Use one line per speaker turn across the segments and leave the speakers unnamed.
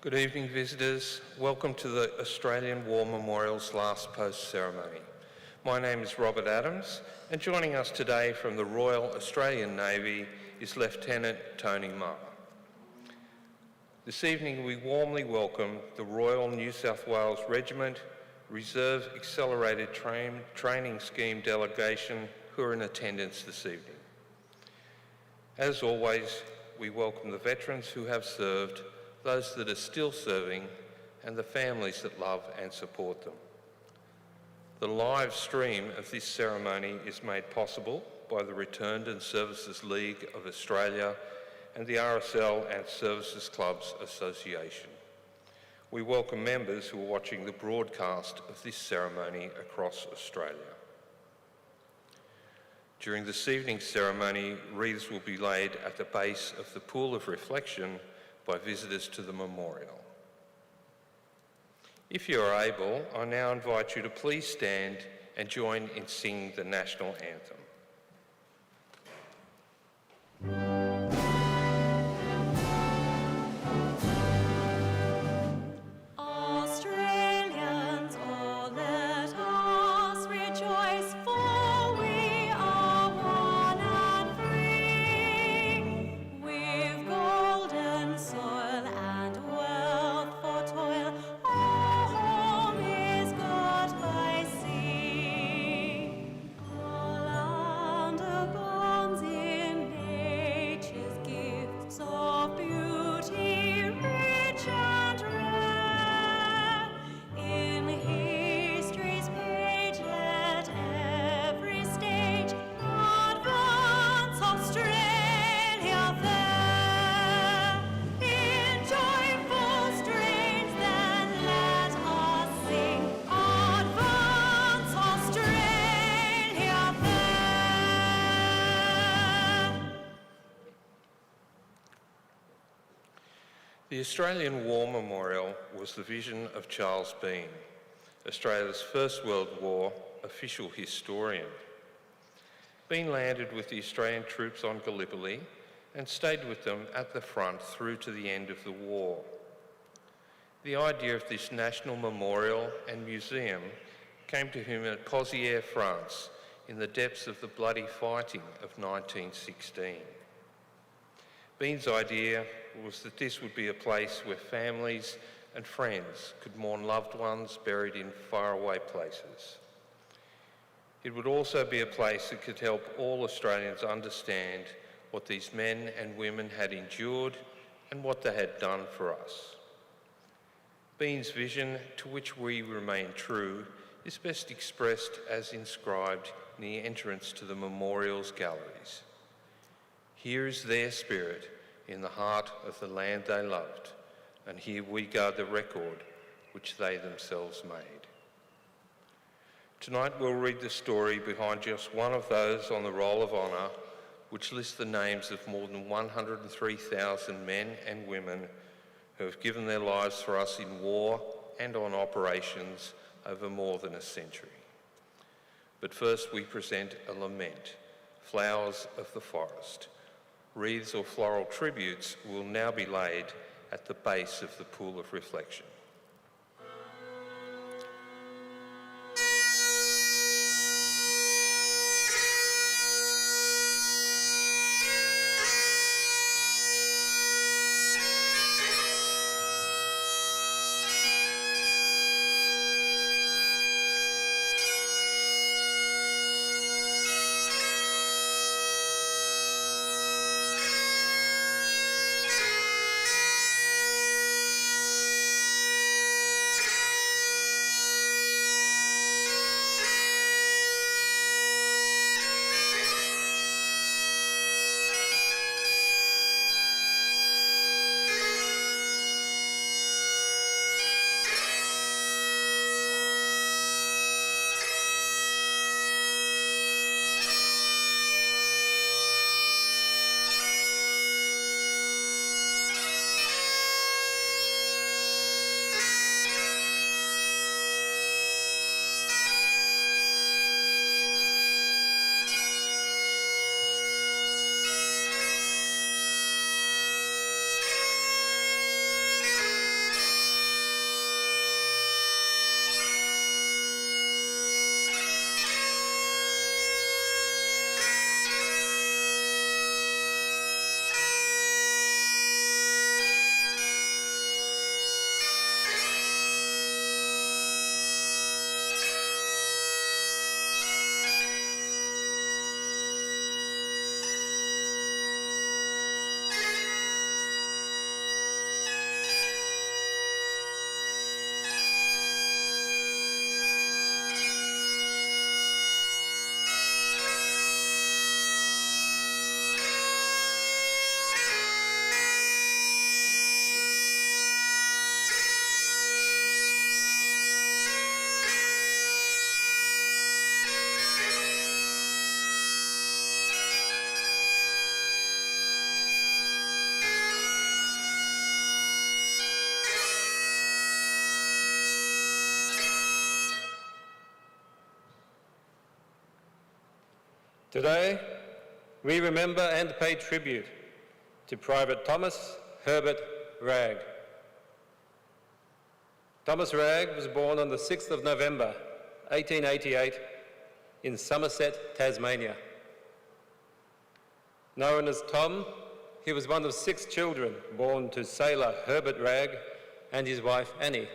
Good evening, visitors. Welcome to the Australian War Memorial's last post ceremony. My name is Robert Adams, and joining us today from the Royal Australian Navy is Lieutenant Tony Marr. This evening we warmly welcome the Royal New South Wales Regiment Reserve Accelerated Training Scheme delegation who are in attendance this evening. As always, we welcome the veterans who have served, those that are still serving, and the families that love and support them. The live stream of this ceremony is made possible by the Returned and Services League of Australia and the RSL and Services Clubs Association. We welcome members who are watching the broadcast of this ceremony across Australia. During this evening's ceremony, wreaths will be laid at the base of the Pool of Reflection by visitors to the memorial. If you are able, I now invite you to please stand and join in singing the national anthem. The Australian War Memorial was the vision of Charles Bean, Australia's First World War official historian. Bean landed with the Australian troops on Gallipoli and stayed with them at the front through to the end of the war. The idea of this national memorial and museum came to him at Pozières, France, in the depths of the bloody fighting of 1916. Bean's idea was that this would be a place where families and friends could mourn loved ones buried in faraway places. It would also be a place that could help all Australians understand what these men and women had endured and what they had done for us. Bean's vision, to which we remain true, is best expressed as inscribed in the entrance to the memorial's galleries. Here is their spirit in the heart of the land they loved, and here we guard the record which they themselves made. Tonight we'll read the story behind just one of those on the Roll of Honour, which lists the names of more than 103,000 men and women who have given their lives for us in war and on operations over more than a century. But first we present a lament, Flowers of the Forest. Wreaths or floral tributes will now be laid at the base of the Pool of Reflection.
Today, we remember and pay tribute to Private Thomas Herbert Wragg. Thomas Wragg was born on the 6th of November, 1888, in Somerset, Tasmania. Known as Tom, he was one of 6 children born to sailor Herbert Wragg and his wife Annie.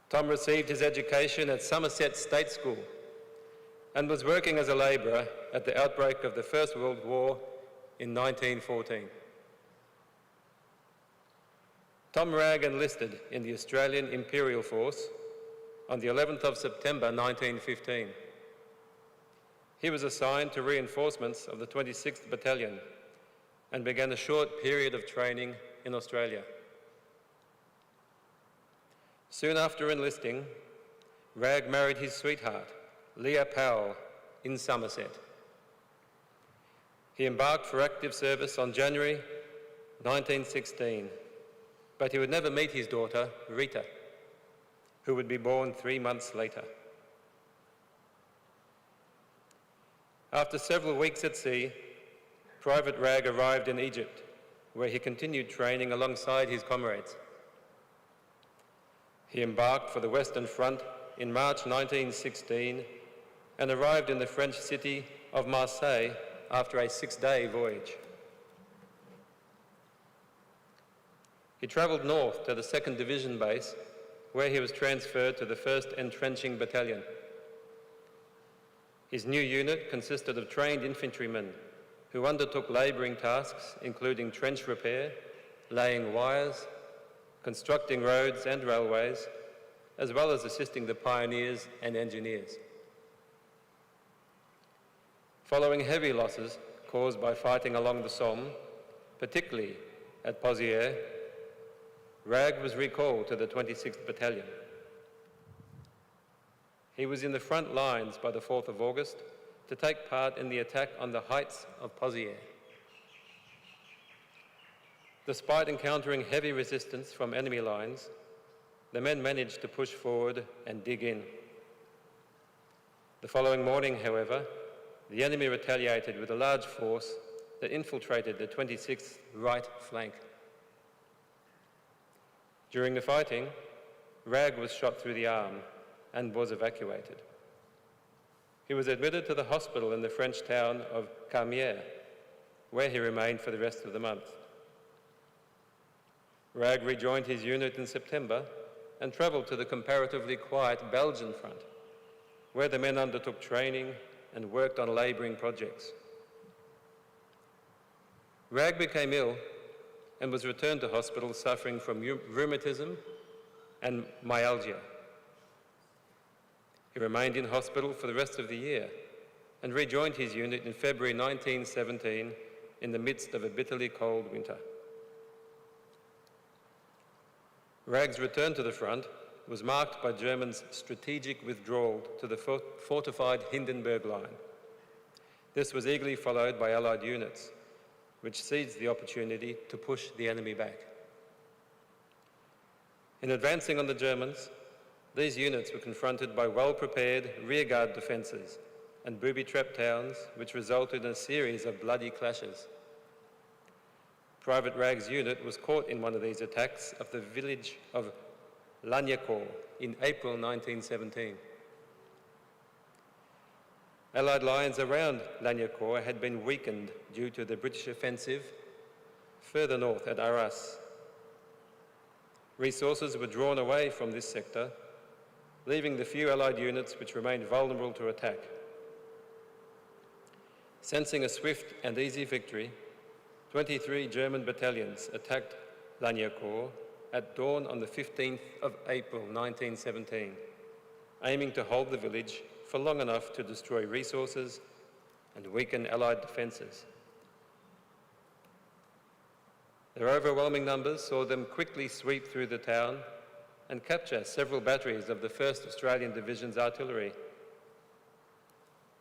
Tom received his education at Somerset State School and was working as a labourer at the outbreak of the First World War in 1914. Tom Wragg enlisted in the Australian Imperial Force on the 11th of September 1915. He was assigned to reinforcements of the 26th Battalion and began a short period of training in Australia. Soon after enlisting, Wragg married his sweetheart, Leah Powell, in Somerset. He embarked for active service on January 1916, but he would never meet his daughter, Rita, who would be born 3 months later. After several weeks at sea, Private Wragg arrived in Egypt, where he continued training alongside his comrades. He embarked for the Western Front in March 1916 and arrived in the French city of Marseille after a 6-day voyage. He travelled north to the 2nd Division base, where he was transferred to the 1st Entrenching Battalion. His new unit consisted of trained infantrymen who undertook labouring tasks including trench repair, laying wires, constructing roads and railways, as well as assisting the pioneers and engineers. Following heavy losses caused by fighting along the Somme, particularly at Pozières, Wragg was recalled to the 26th Battalion. He was in the front lines by the 4th of August to take part in the attack on the heights of Pozières. Despite encountering heavy resistance from enemy lines, the men managed to push forward and dig in. The following morning, however, the enemy retaliated with a large force that infiltrated the 26th right flank. During the fighting, Wragg was shot through the arm and was evacuated. He was admitted to the hospital in the French town of Canberra, where he remained for the rest of the month. Wragg rejoined his unit in September and travelled to the comparatively quiet Belgian front, where the men undertook training and worked on labouring projects. Wragg became ill and was returned to hospital suffering from rheumatism and myalgia. He remained in hospital for the rest of the year and rejoined his unit in February 1917 in the midst of a bitterly cold winter. Wragg's return to the front was marked by Germans' strategic withdrawal to the fortified Hindenburg Line. This was eagerly followed by Allied units, which seized the opportunity to push the enemy back. In advancing on the Germans, these units were confronted by well-prepared rearguard defences and booby-trapped towns, which resulted in a series of bloody clashes. Private Wragg's unit was caught in one of these attacks of the village of Lagnacourt in April 1917. Allied lines around Lagnacourt had been weakened due to the British offensive further north at Arras. Resources were drawn away from this sector, leaving the few Allied units which remained vulnerable to attack. Sensing a swift and easy victory, 23 German battalions attacked Lagnacourt at dawn on the 15th of April 1917, aiming to hold the village for long enough to destroy resources and weaken Allied defences. Their overwhelming numbers saw them quickly sweep through the town and capture several batteries of the 1st Australian Division's artillery.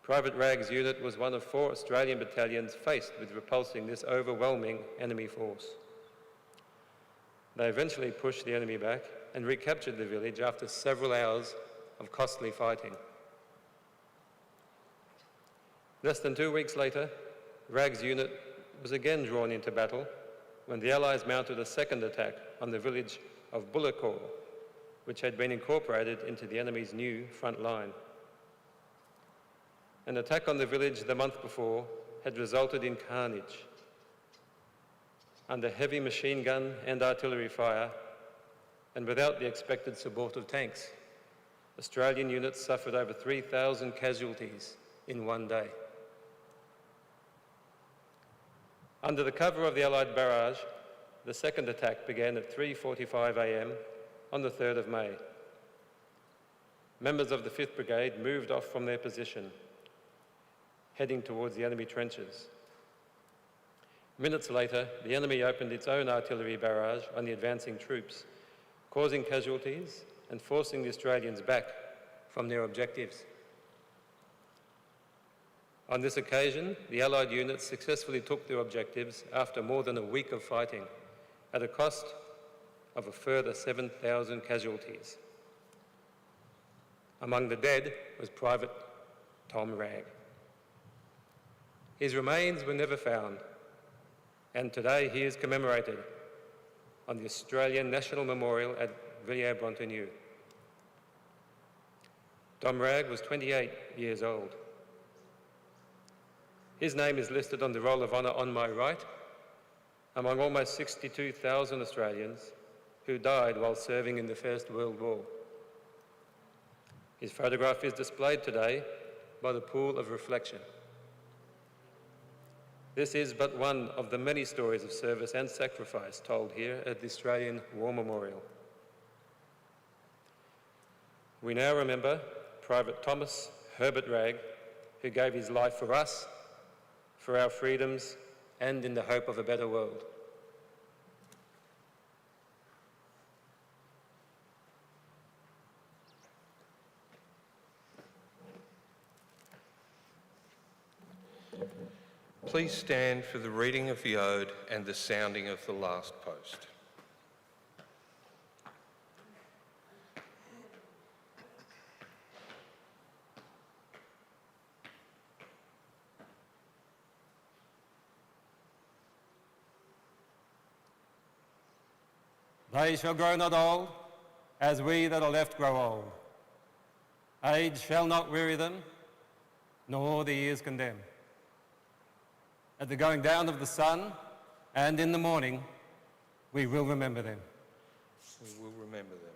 Private Wragg's unit was one of 4 Australian battalions faced with repulsing this overwhelming enemy force. They eventually pushed the enemy back and recaptured the village after several hours of costly fighting. Less than 2 weeks later, Wragg's unit was again drawn into battle when the Allies mounted a second attack on the village of Bullecourt, which had been incorporated into the enemy's new front line. An attack on the village the month before had resulted in carnage. Under heavy machine gun and artillery fire, and without the expected support of tanks, Australian units suffered over 3,000 casualties in one day. Under the cover of the Allied barrage, the second attack began at 3:45 a.m. on the 3rd of May. Members of the 5th Brigade moved off from their position, heading towards the enemy trenches. Minutes later, the enemy opened its own artillery barrage on the advancing troops, causing casualties and forcing the Australians back from their objectives. On this occasion, the Allied units successfully took their objectives after more than a week of fighting, at a cost of a further 7,000 casualties. Among the dead was Private Tom Wragg. His remains were never found, and today he is commemorated on the Australian National Memorial at Villers-Bretonneux. Tom Wragg was 28 years old. His name is listed on the Roll of Honour on my right, among almost 62,000 Australians who died while serving in the First World War. His photograph is displayed today by the Pool of Reflection. This is but one of the many stories of service and sacrifice told here at the Australian War Memorial. We now remember Private Thomas Herbert Wragg, who gave his life for us, for our freedoms, and in the hope of a better world.
Please stand for the reading of the Ode and the sounding of the last post.
They shall grow not old, as we that are left grow old. Age shall not weary them, nor the years condemn. At the going down of the sun, and in the morning, we will remember them.
We will remember them.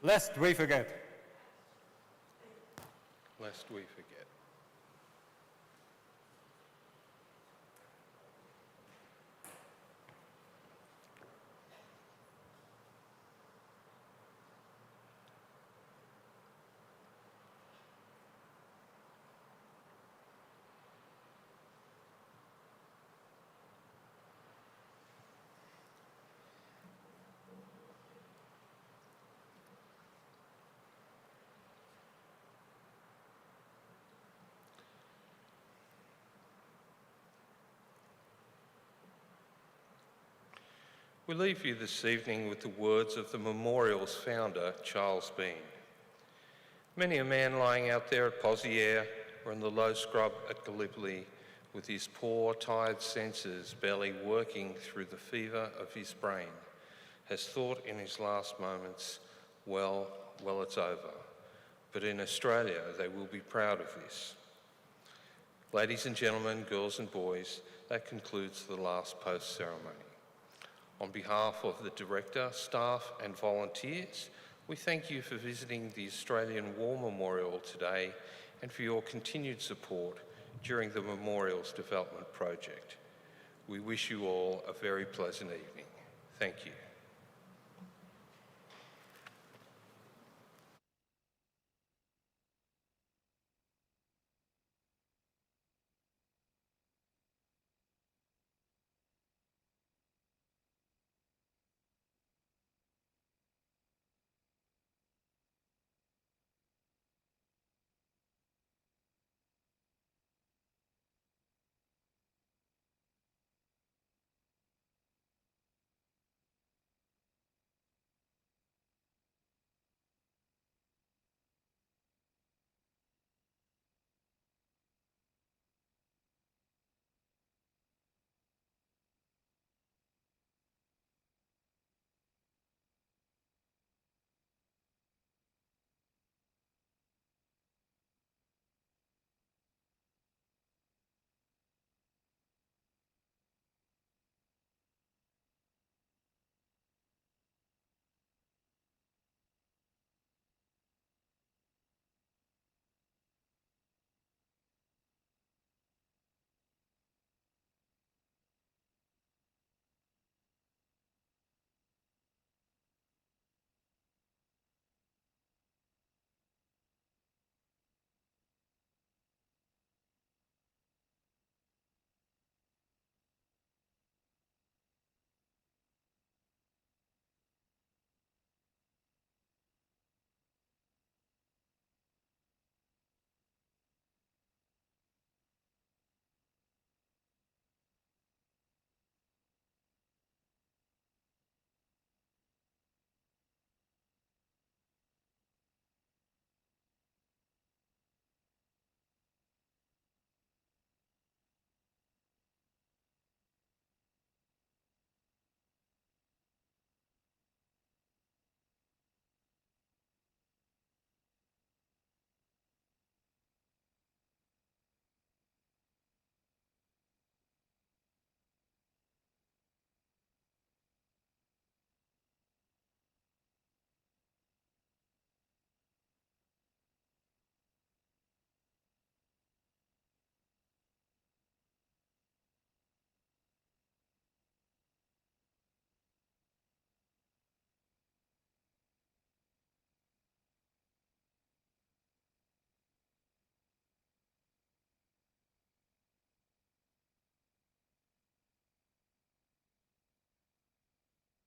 Lest we forget.
Lest we forget. We leave you this evening with the words of the memorial's founder, Charles Bean. Many a man lying out there at Pozieres or in the low scrub at Gallipoli with his poor, tired senses barely working through the fever of his brain has thought in his last moments, well, it's over. But in Australia, they will be proud of this. Ladies and gentlemen, girls and boys, that concludes the last post ceremony. On behalf of the Director, staff and volunteers, we thank you for visiting the Australian War Memorial today and for your continued support during the memorial's development project. We wish you all a very pleasant evening. Thank you.